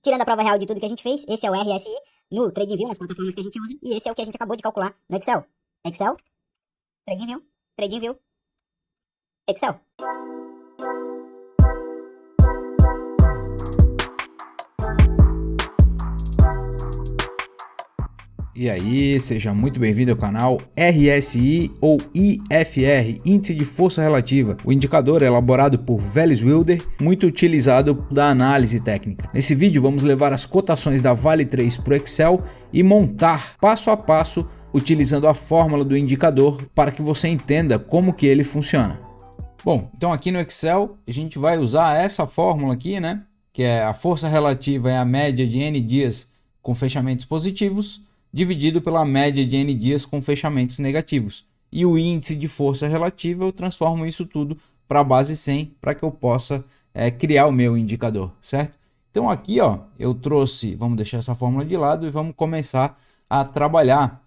Tirando a prova real de tudo que a gente fez, esse é o RSI no TradingView, nas plataformas que a gente usa, e esse é o que a gente acabou de calcular no Excel. Excel, TradingView, TradingView, Excel. E aí, seja muito bem-vindo ao canal RSI ou IFR, Índice de Força Relativa, o indicador elaborado por Welles Wilder, muito utilizado da análise técnica. Nesse vídeo vamos levar as cotações da Vale 3 para o Excel e montar passo a passo utilizando a fórmula do indicador para que você entenda como que ele funciona. Bom, então aqui no Excel a gente vai usar essa fórmula aqui, né? Que é a força relativa é a média de N dias com fechamentos positivos, dividido pela média de N dias com fechamentos negativos. E o índice de força relativa, eu transformo isso tudo para a base 100 para que eu possa criar o meu indicador, certo? Então aqui ó, eu trouxe, vamos deixar essa fórmula de lado e vamos começar a trabalhar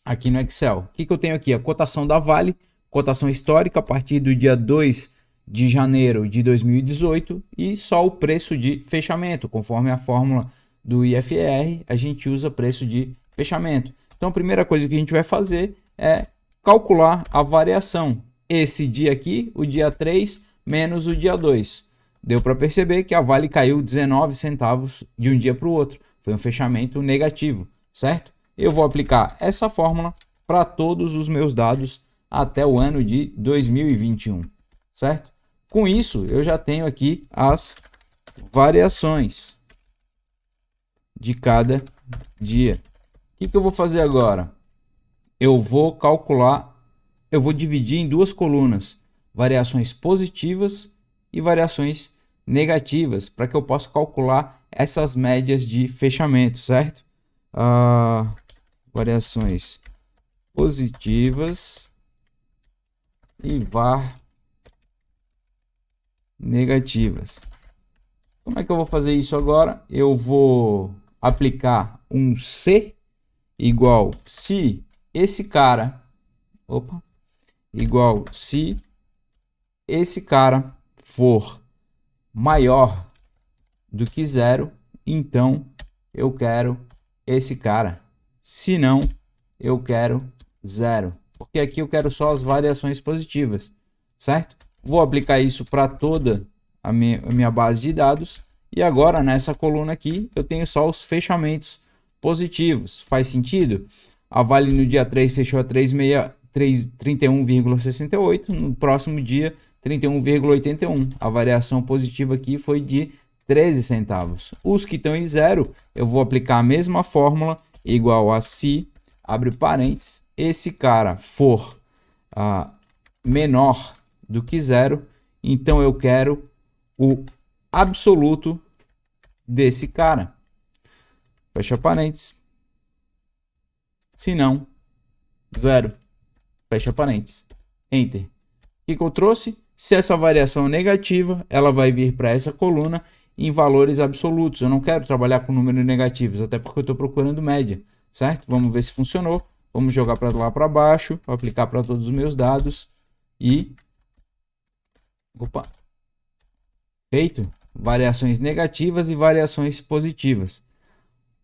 aqui no Excel. O que eu tenho aqui? A cotação da Vale, cotação histórica a partir do dia 2 de janeiro de 2018 e só o preço de fechamento, conforme a fórmula do IFR, a gente usa preço de fechamento. Então a primeira coisa que a gente vai fazer é calcular a variação. Esse dia aqui, o dia 3 menos o dia 2. Deu para perceber que a Vale caiu 19 centavos de um dia para o outro. Foi um fechamento negativo, certo? Eu vou aplicar essa fórmula para todos os meus dados até o ano de 2021, certo? Com isso, eu já tenho aqui as variações de cada dia. O que eu vou fazer agora? Eu vou calcular, eu vou dividir em duas colunas, variações positivas e variações negativas, para que eu possa calcular essas médias de fechamento, certo? Variações positivas e var negativas. Como é que eu vou fazer isso agora? Eu vou aplicar um C igual se esse cara, igual se esse cara for maior do que zero, então eu quero esse cara. Se não, eu quero zero, porque aqui eu quero só as variações positivas, certo? Vou aplicar isso para toda a minha base de dados e agora nessa coluna aqui eu tenho só os fechamentos positivos. Faz sentido? A Vale no dia 3 fechou a 31,68, no próximo dia 31,81. A variação positiva aqui foi de 13 centavos. Os que estão em zero, eu vou aplicar a mesma fórmula, igual a se, abre parênteses, esse cara for menor do que zero, então eu quero o absoluto desse cara. Fecha parênteses. Se não, zero. Fecha parênteses. Enter. O que eu trouxe? Se essa variação é negativa, ela vai vir para essa coluna em valores absolutos. Eu não quero trabalhar com números negativos, até porque eu estou procurando média, certo? Vamos ver se funcionou. Vamos jogar para lá para baixo, aplicar para todos os meus dados e... Feito. Variações negativas e variações positivas.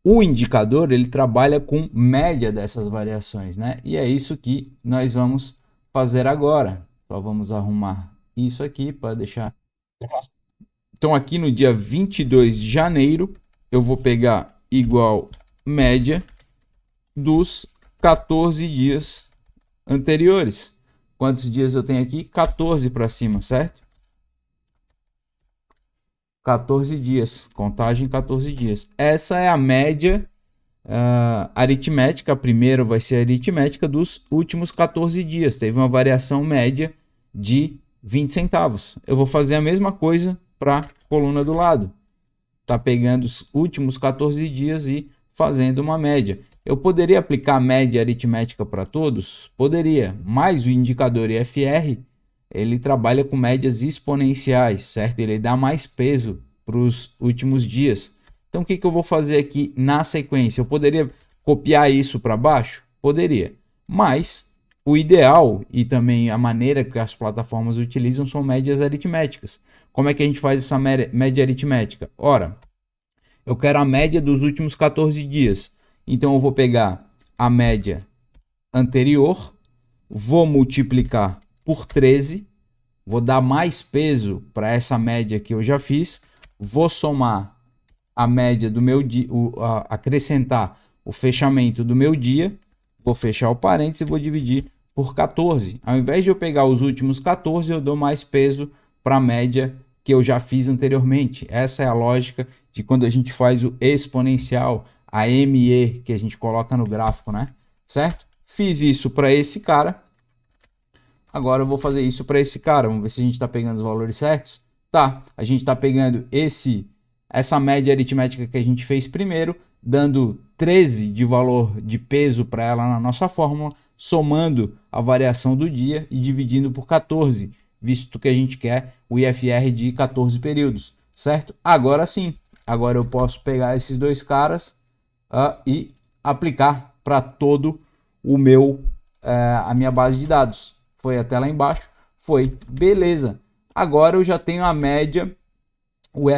O indicador ele trabalha com média dessas variações, né? E é isso que nós vamos fazer agora. Só vamos arrumar isso aqui para deixar. Então aqui no dia 22 de janeiro eu vou pegar igual média dos 14 dias anteriores. Quantos dias eu tenho aqui? 14 para cima, certo? 14 dias, contagem 14 dias. Essa é a média aritmética. A primeira vai ser a aritmética dos últimos 14 dias. Teve uma variação média de 20 centavos. Eu vou fazer a mesma coisa para a coluna do lado. Tá pegando os últimos 14 dias e fazendo uma média. Eu poderia aplicar a média aritmética para todos? Poderia, mas o indicador IFR ele trabalha com médias exponenciais, certo? Ele dá mais peso para os últimos dias. Então, o que eu vou fazer aqui na sequência? Eu poderia copiar isso para baixo? Poderia. Mas o ideal e também a maneira que as plataformas utilizam são médias aritméticas. Como é que a gente faz essa média aritmética? Ora, Eu quero a média dos últimos 14 dias. Então eu vou pegar a média anterior, vou multiplicar por 13, vou dar mais peso para essa média que eu já fiz, vou somar a média do meu dia, acrescentar o fechamento do meu dia, vou fechar o parênteses e vou dividir por 14. Ao invés de eu pegar os últimos 14, eu dou mais peso para a média que eu já fiz anteriormente. Essa é a lógica de quando a gente faz o exponencial, a ME que a gente coloca no gráfico, né? Certo? Fiz isso para esse cara. Agora eu vou fazer isso para esse cara. Vamos ver se a gente está pegando os valores certos. Tá, a gente está pegando essa média aritmética que a gente fez primeiro, dando 13 de valor de peso para ela na nossa fórmula, somando a variação do dia e dividindo por 14, visto que a gente quer o IFR de 14 períodos, certo? Agora sim, agora eu posso pegar esses dois caras e aplicar para todo o a minha base de dados. Foi até lá embaixo, foi, beleza. Agora eu já tenho a média, o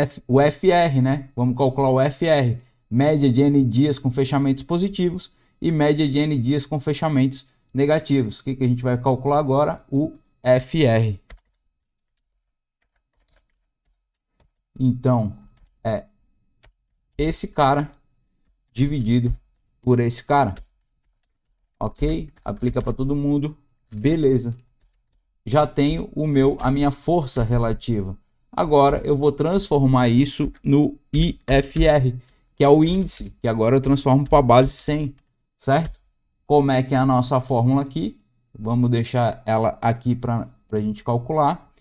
FR, né? Vamos calcular o FR, média de N dias com fechamentos positivos e média de N dias com fechamentos negativos. O que a gente vai calcular agora? O FR. Então, é esse cara dividido por esse cara. Ok? Aplica para todo mundo. Beleza. Já tenho a minha força relativa. Agora eu vou transformar isso no IFR, que é o índice, que agora eu transformo para a base 100, certo? Como é que é a nossa fórmula aqui? Vamos deixar ela aqui para a gente calcular.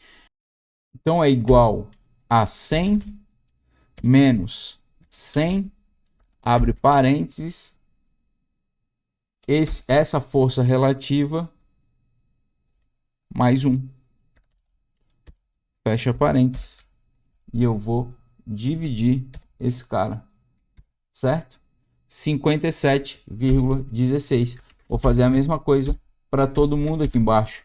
Então é igual a 100 menos 100, abre parênteses, essa força relativa mais 1, fecha parênteses, e eu vou dividir esse cara, certo? 57,16. Vou fazer a mesma coisa para todo mundo aqui embaixo.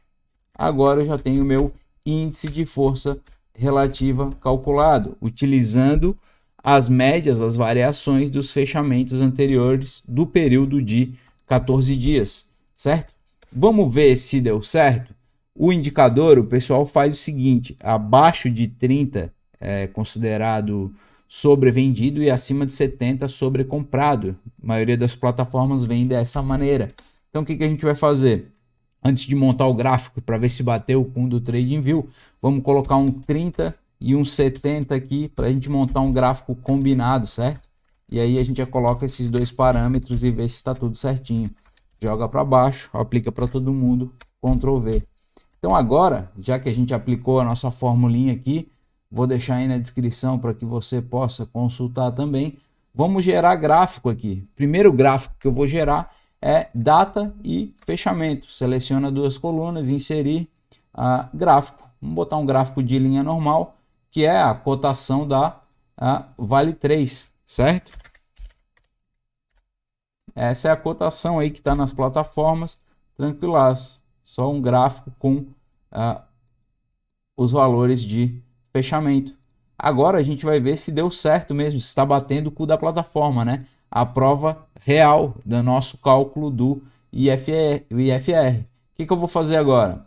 Agora eu já tenho o meu índice de força relativa calculado, utilizando as médias, as variações dos fechamentos anteriores do período de 14 dias, certo? Vamos ver se deu certo. O indicador, o pessoal faz o seguinte: abaixo de 30 é considerado sobrevendido e acima de 70 sobrecomprado. A maioria das plataformas vem dessa maneira. Então o que a gente vai fazer? Antes de montar o gráfico para ver se bateu com o do TradingView, vamos colocar um 30 e um 70 aqui para a gente montar um gráfico combinado, certo? E aí a gente já coloca esses dois parâmetros e vê se está tudo certinho. Joga para baixo, aplica para todo mundo, Ctrl V. Então agora, já que a gente aplicou a nossa formulinha aqui, vou deixar aí na descrição para que você possa consultar também. Vamos gerar gráfico aqui. Primeiro gráfico que eu vou gerar é data e fechamento. Seleciona duas colunas, inserir gráfico. Vamos botar um gráfico de linha normal, que é a cotação da Vale 3, certo? Essa é a cotação aí que está nas plataformas, tranquilaço. Só um gráfico com os valores de fechamento. Agora a gente vai ver se deu certo mesmo, se está batendo o cu da plataforma, né? A prova real do nosso cálculo do IFR. O que eu vou fazer agora?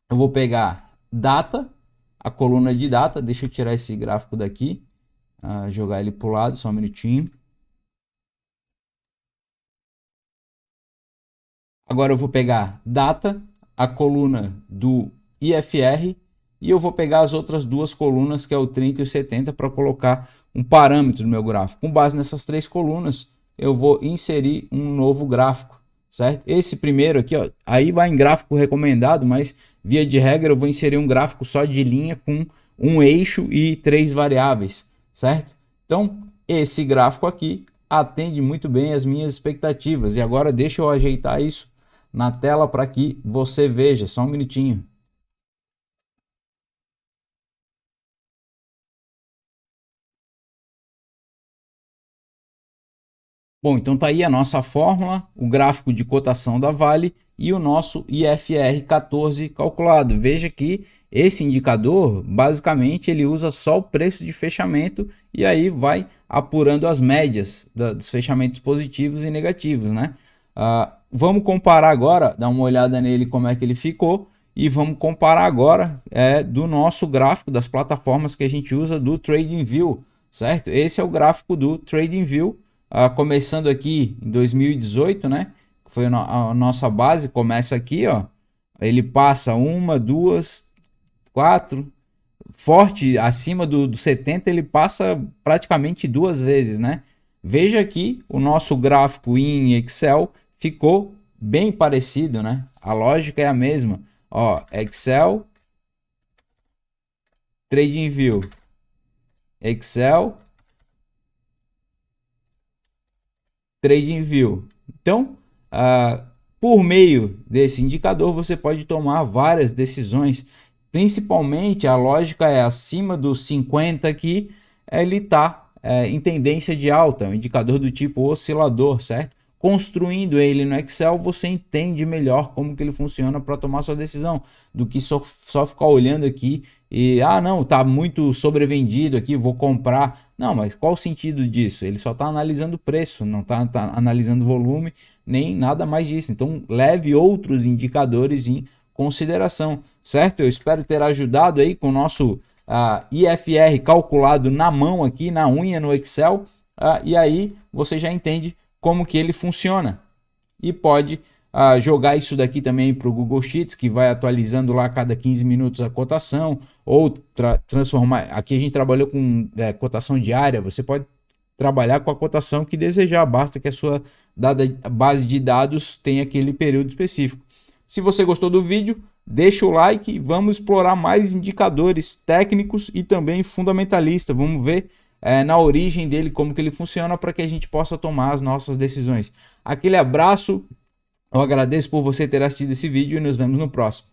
Eu vou pegar data, a coluna de data, deixa eu tirar esse gráfico daqui, jogar ele para o lado, só um minutinho. Agora eu vou pegar data, a coluna do IFR, e eu vou pegar as outras duas colunas, que é o 30 e o 70, para colocar um parâmetro no meu gráfico. Com base nessas três colunas, eu vou inserir um novo gráfico, certo? Esse primeiro aqui, ó, aí vai em gráfico recomendado, mas via de regra eu vou inserir um gráfico só de linha com um eixo e 3 variáveis, certo? Então, esse gráfico aqui atende muito bem às minhas expectativas. E agora deixa eu ajeitar isso na tela para que você veja, só um minutinho. Bom, então tá aí a nossa fórmula, o gráfico de cotação da Vale e o nosso IFR 14 calculado. Veja que Esse indicador, basicamente, ele usa só o preço de fechamento e aí vai apurando as médias dos fechamentos positivos e negativos, né? Vamos comparar agora, dar uma olhada nele como é que ele ficou e vamos comparar agora do nosso gráfico das plataformas que a gente usa do TradingView, certo? Esse é o gráfico do TradingView, começando aqui em 2018, né? Foi a nossa base, começa aqui, ó. Ele passa 1, 2, 4, forte acima do 70, ele passa praticamente 2 vezes, né? Veja aqui o nosso gráfico em Excel ficou bem parecido, né? A lógica é a mesma. Ó, Excel, TradingView, Excel, TradingView. Então, por meio desse indicador, você pode tomar várias decisões. Principalmente a lógica é acima dos 50 aqui, ele está em tendência de alta, um indicador do tipo oscilador, certo? Construindo ele no Excel, você entende melhor como que ele funciona para tomar sua decisão, do que só ficar olhando aqui e, não, tá muito sobrevendido aqui, vou comprar. Não, mas qual o sentido disso? Ele só está analisando o preço, não está analisando volume, nem nada mais disso. Então, leve outros indicadores em consideração, certo? Eu espero ter ajudado aí com o nosso IFR calculado na mão aqui, na unha no Excel, e aí você já entende como que ele funciona e pode jogar isso daqui também para o Google Sheets, que vai atualizando lá a cada 15 minutos a cotação, ou transformar, aqui a gente trabalhou com cotação diária, você pode trabalhar com a cotação que desejar, basta que a sua base de dados tenha aquele período específico. Se você gostou do vídeo, deixa o like e vamos explorar mais indicadores técnicos e também fundamentalistas. Vamos ver na origem dele como que ele funciona para que a gente possa tomar as nossas decisões. Aquele abraço, eu agradeço por você ter assistido esse vídeo e nos vemos no próximo.